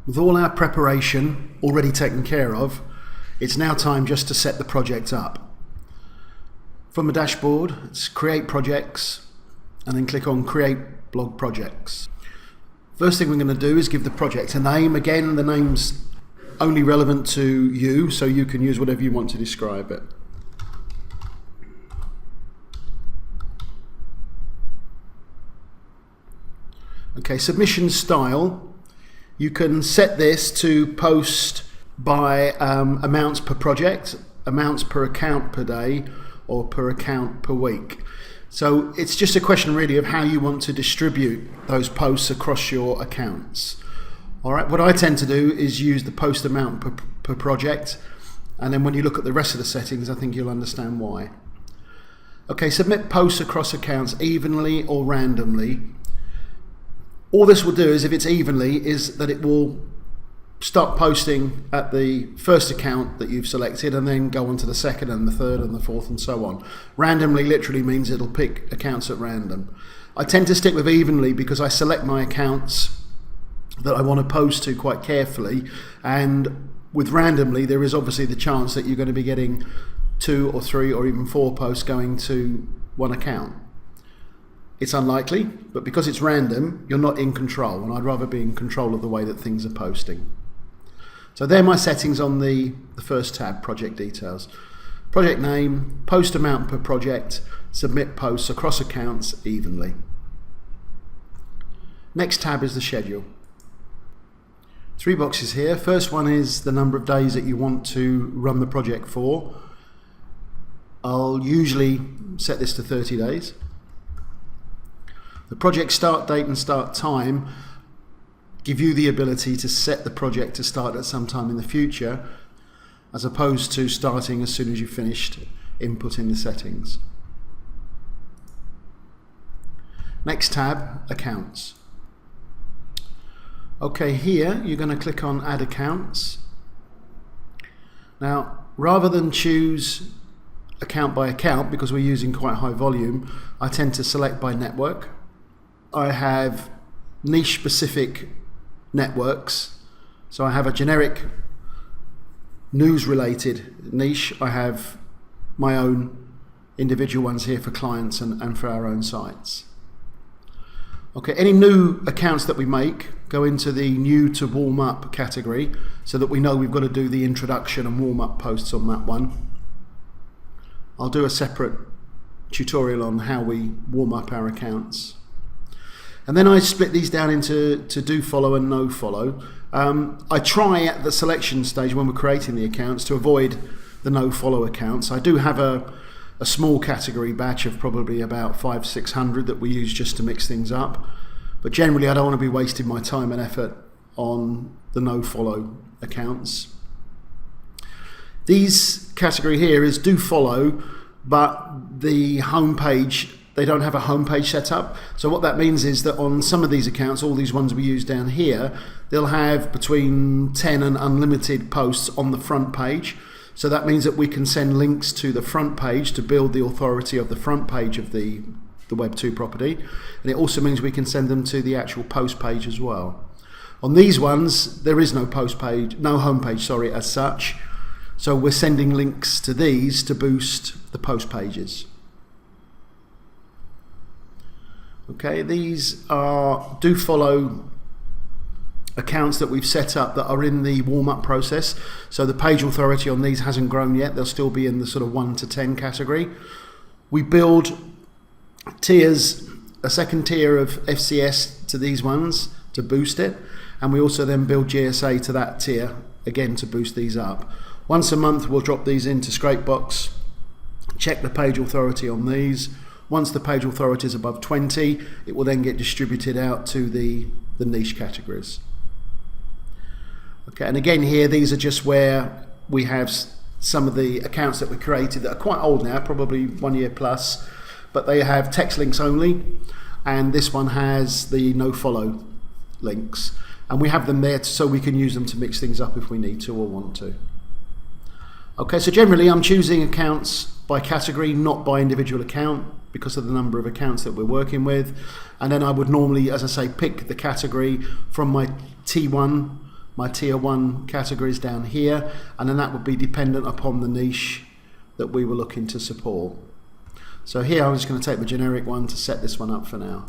With all our preparation already taken care of, it's now time just to set the project up. From the dashboard, it's Create Projects, and then click on Create Blog Projects. First thing we're going to do is give the project a name. Again, the name's only relevant to you, so you can use whatever you want to describe it. Okay, submission style. You can set this to post by amounts per project, amounts per account per day, or per account per week. So it's just a question really of how you want to distribute those posts across your accounts. All right, what I tend to do is use the post amount per project, and then when you look at the rest of the settings, I think you'll understand why. Okay, submit posts across accounts evenly or randomly. All this will do is, if it's evenly, is that it will start posting at the first account that you've selected and then go on to the second and the third and the fourth and so on. Randomly literally means it'll pick accounts at random. I tend to stick with evenly because I select my accounts that I want to post to quite carefully, and with randomly there is obviously the chance that you're going to be getting 2 or 3 or even 4 posts going to one account. It's unlikely, but because it's random, you're not in control, and I'd rather be in control of the way that things are posting. So they're my settings on the first tab, Project Details. Project name, post amount per project, submit posts across accounts evenly. Next tab is the schedule. 3 boxes here. First one is the number of days that you want to run the project for. I'll usually set this to 30 days. The project start date and start time give you the ability to set the project to start at some time in the future, as opposed to starting as soon as you've finished inputting the settings. Next tab, Accounts. Okay, here you're going to click on Add Accounts. Now, rather than choose account by account, because we're using quite high volume, I tend to select by network. I have niche specific networks, so I have a generic news related niche. I have my own individual ones here for clients and for our own sites. Okay, any new accounts that we make go into the new to warm up category, so that we know we've got to do the introduction and warm up posts on that one. I'll do a separate tutorial on how we warm up our accounts. And then I split these down into do follow and no follow. I try at the selection stage when we're creating the accounts to avoid the no follow accounts. I do have a small category batch of probably about 500-600 that we use just to mix things up. But generally I don't want to be wasting my time and effort on the no follow accounts. These category here is do follow, but the home page, they don't have a home page set up. So what that means is that on some of these accounts, all these ones we use down here, they'll have between 10 and unlimited posts on the front page. So that means that we can send links to the front page to build the authority of the front page of the Web 2 property. And it also means we can send them to the actual post page as well. On these ones, there is no post page, no home page, sorry, as such. So we're sending links to these to boost the post pages. Okay, these are do follow accounts that we've set up that are in the warm-up process. So the page authority on these hasn't grown yet. They'll still be in the sort of 1 to 10 category. We build tiers, a second tier of FCS to these ones to boost it, and we also then build GSA to that tier again to boost these up. Once a month we'll drop these into Scrapebox, check the page authority on these. Once the page authority is above 20, it will then get distributed out to the niche categories. Okay, and again here, these are just where we have some of the accounts that we created that are quite old now, probably 1 year plus, but they have text links only, and this one has the no follow links, and we have them there so we can use them to mix things up if we need to or want to. Okay, so generally I'm choosing accounts by category, not by individual account, because of the number of accounts that we're working with. And then I would normally, as I say, pick the category from my T1 my tier 1 categories down here, and then that would be dependent upon the niche that we were looking to support. So here I'm just going to take the generic one to set this one up for now.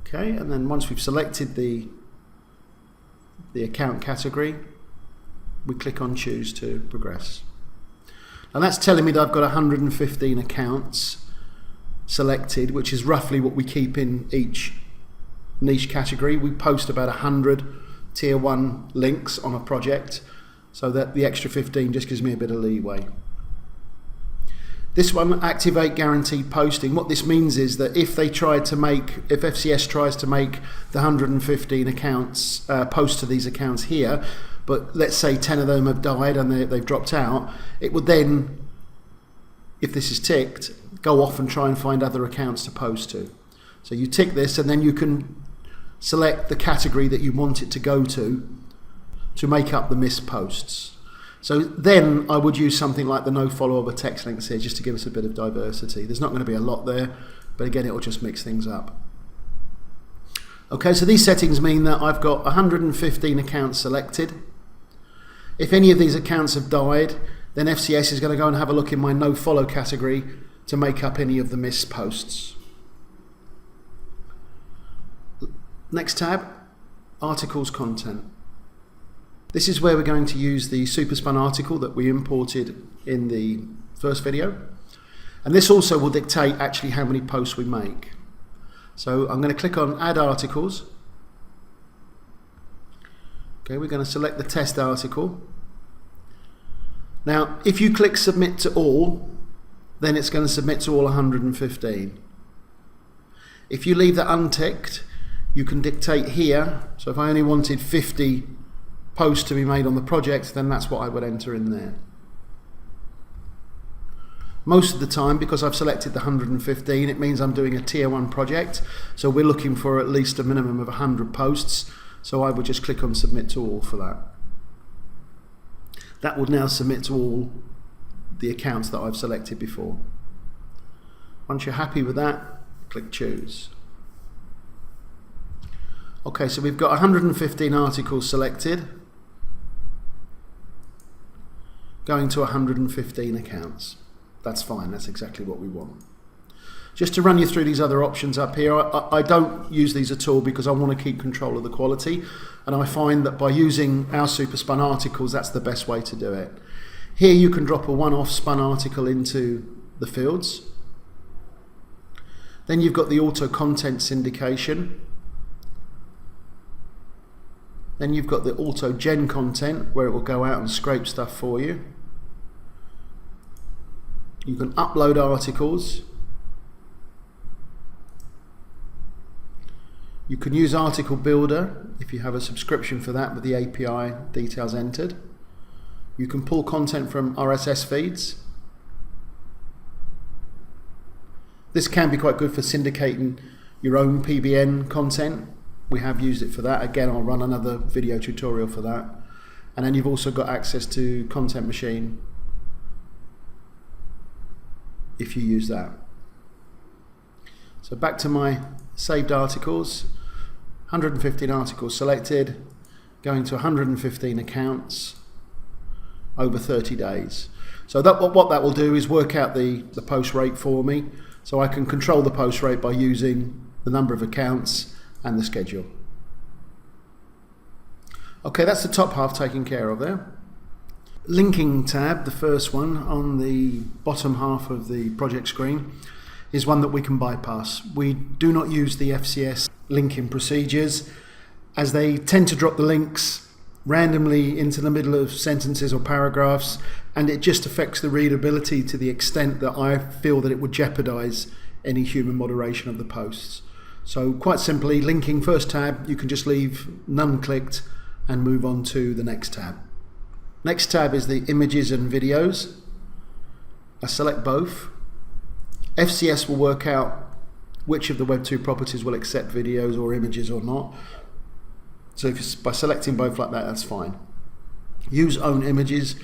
Okay, and then once we've selected the account category, we click on choose to progress. And that's telling me that I've got 115 accounts selected, which is roughly what we keep in each niche category. We post about 100 tier 1 links on a project, so that the extra 15 just gives me a bit of leeway. This one, activate guaranteed posting. What this means is that if FCS tries to make the 115 accounts post to these accounts here, but let's say 10 of them have died and they've dropped out, it would then, if this is ticked, go off and try and find other accounts to post to. So you tick this, and then you can select the category that you want it to go to make up the missed posts. So then I would use something like the no follow-up or text links here, just to give us a bit of diversity. There's not going to be a lot there, but again, it will just mix things up. Okay, so these settings mean that I've got 115 accounts selected. If any of these accounts have died, then FCS is going to go and have a look in my no follow category to make up any of the missed posts. Next tab, articles content. This is where we're going to use the Spun article that we imported in the first video. And this also will dictate actually how many posts we make. So I'm going to click on Add Articles. Okay, we're going to select the test article. Now, if you click Submit to All, then it's going to submit to all 115. If you leave that unticked, you can dictate here. So if I only wanted 50 post to be made on the project, then that's what I would enter in there. Most of the time, because I've selected the 115, it means I'm doing a tier 1 project, so we're looking for at least a minimum of 100 posts, so I would just click on submit to all for that. That would now submit to all the accounts that I've selected before. Once you're happy with that, click choose. Okay, so we've got 115 articles selected, going to 115 accounts. That's fine, that's exactly what we want. Just to run you through these other options up here, I don't use these at all because I want to keep control of the quality, and I find that by using our Spun Articles, that's the best way to do it. Here you can drop a one-off spun article into the fields. Then you've got the auto content syndication. Then you've got the auto gen content, where it will go out and scrape stuff for you. You can upload articles. You can use Article Builder if you have a subscription for that with the API details entered. You can pull content from RSS feeds. This can be quite good for syndicating your own PBN content. We have used it for that. Again, I'll run another video tutorial for that. And then you've also got access to Content Machine if you use that. So back to my saved articles, 115 articles selected, going to 115 accounts over 30 days. So what that will do is work out the post rate for me, so I can control the post rate by using the number of accounts and the schedule. Okay, that's the top half taken care of there. Linking tab, the first one on the bottom half of the project screen, is one that we can bypass. We do not use the FCS linking procedures, as they tend to drop the links randomly into the middle of sentences or paragraphs, and it just affects the readability to the extent that I feel that it would jeopardize any human moderation of the posts. So quite simply, linking first tab, you can just leave none clicked and move on to the next tab. Next tab is the images and videos. I select both. FCS will work out which of the Web 2 properties will accept videos or images or not. So by selecting both like that, that's fine. Use own images.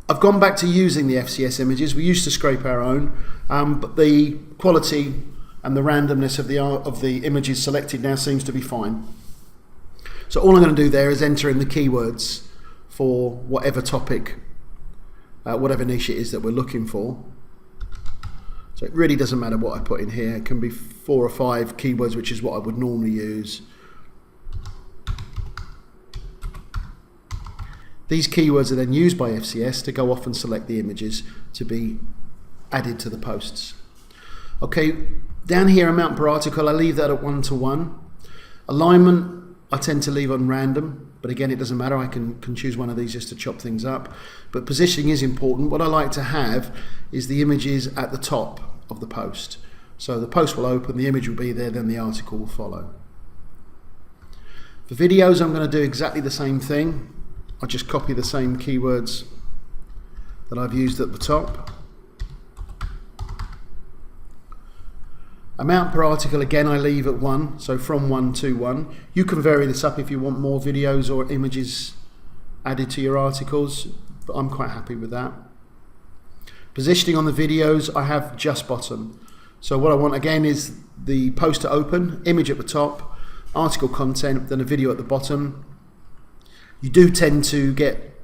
I've gone back to using the FCS images. We used to scrape our own, but the quality and the randomness of the images selected now seems to be fine. So all I'm going to do there is enter in the keywords for whatever topic, whatever niche it is that we're looking for. So it really doesn't matter what I put in here. It can be 4 or 5 keywords, which is what I would normally use. These keywords are then used by FCS to go off and select the images to be added to the posts. Okay, down here, amount per article, I leave that at 1 to 1. Alignment, I tend to leave on random, but again, it doesn't matter. I can choose one of these just to chop things up. But positioning is important. What I like to have is the images at the top of the post. So the post will open, the image will be there, then the article will follow. For videos, I'm going to do exactly the same thing. I just copy the same keywords that I've used at the top. Amount per article, again, I leave at 1, so from 1 to 1. You can vary this up if you want more videos or images added to your articles, but I'm quite happy with that. Positioning on the videos, I have just bottom. So what I want again is the post to open, image at the top, article content, then a video at the bottom. You do tend to get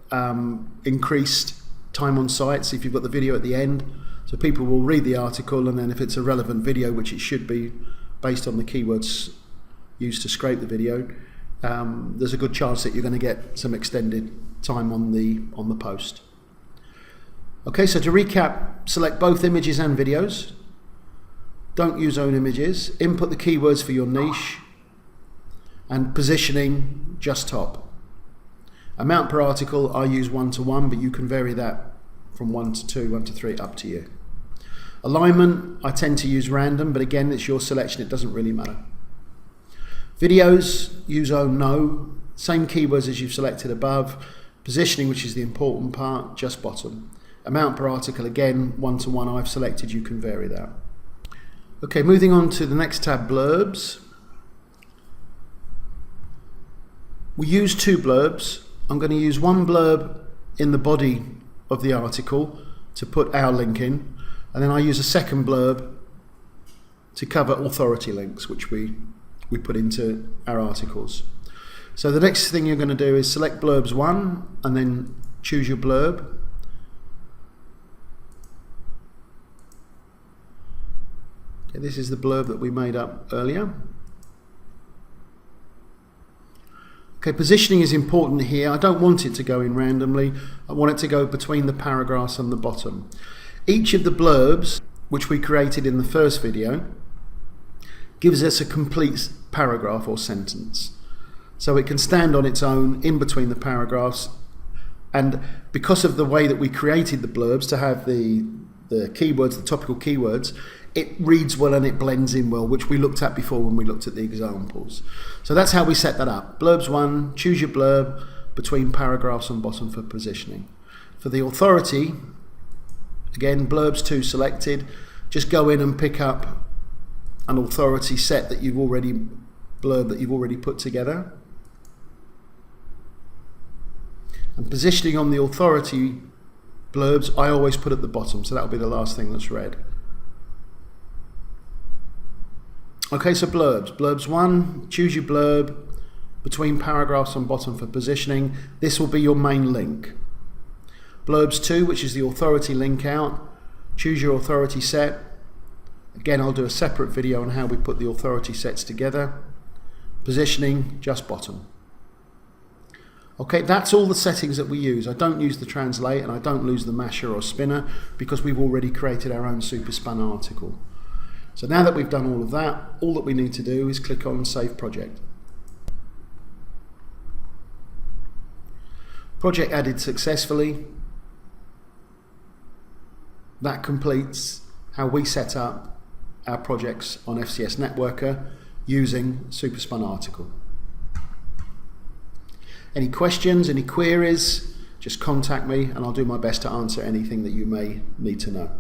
increased time on sites if you've got the video at the end. So people will read the article, and then if it's a relevant video, which it should be based on the keywords used to scrape the video, there's a good chance that you're going to get some extended time on the post. Okay, so to recap, select both images and videos. Don't use own images. Input the keywords for your niche, and positioning just top. Amount per article, I use 1 to 1, but you can vary that from 1 to 2, 1 to 3, up to you. Alignment, I tend to use random, but again, it's your selection, it doesn't really matter. Videos, use own no, same keywords as you've selected above. Positioning, which is the important part, just bottom. Amount per article, again, 1 to 1, I've selected, you can vary that. Okay, moving on to the next tab, blurbs. We use 2 blurbs. I'm going to use one blurb in the body of the article to put our link in, and then I use a second blurb to cover authority links, which we put into our articles. So the next thing you're going to do is select blurbs 1 and then choose your blurb. Okay, this is the blurb that we made up earlier. Okay, positioning is important here. I don't want it to go in randomly. I want it to go between the paragraphs and the bottom. Each of the blurbs, which we created in the first video, gives us a complete paragraph or sentence. So it can stand on its own in between the paragraphs. And because of the way that we created the blurbs to have the keywords, the topical keywords, it reads well and it blends in well, which we looked at before when we looked at the examples. So that's how we set that up. Blurbs 1, choose your blurb between paragraphs and bottom for positioning. For the authority, again, blurbs 2 selected, just go in and pick up an authority set that you've already put together. And positioning on the authority blurbs, I always put at the bottom, so that'll be the last thing that's read. Okay, so blurbs. Blurbs 1, choose your blurb between paragraphs and bottom for positioning. This will be your main link. Blurbs 2, which is the authority link out, choose your authority set. Again, I'll do a separate video on how we put the authority sets together. Positioning, just bottom. Okay, that's all the settings that we use. I don't use the translate and I don't use the masher or spinner because we've already created our own super spun article. So now that we've done all of that, all that we need to do is click on Save Project. Project added successfully. That completes how we set up our projects on FCS Networker using Super Spun Article. Any questions, any queries, just contact me and I'll do my best to answer anything that you may need to know.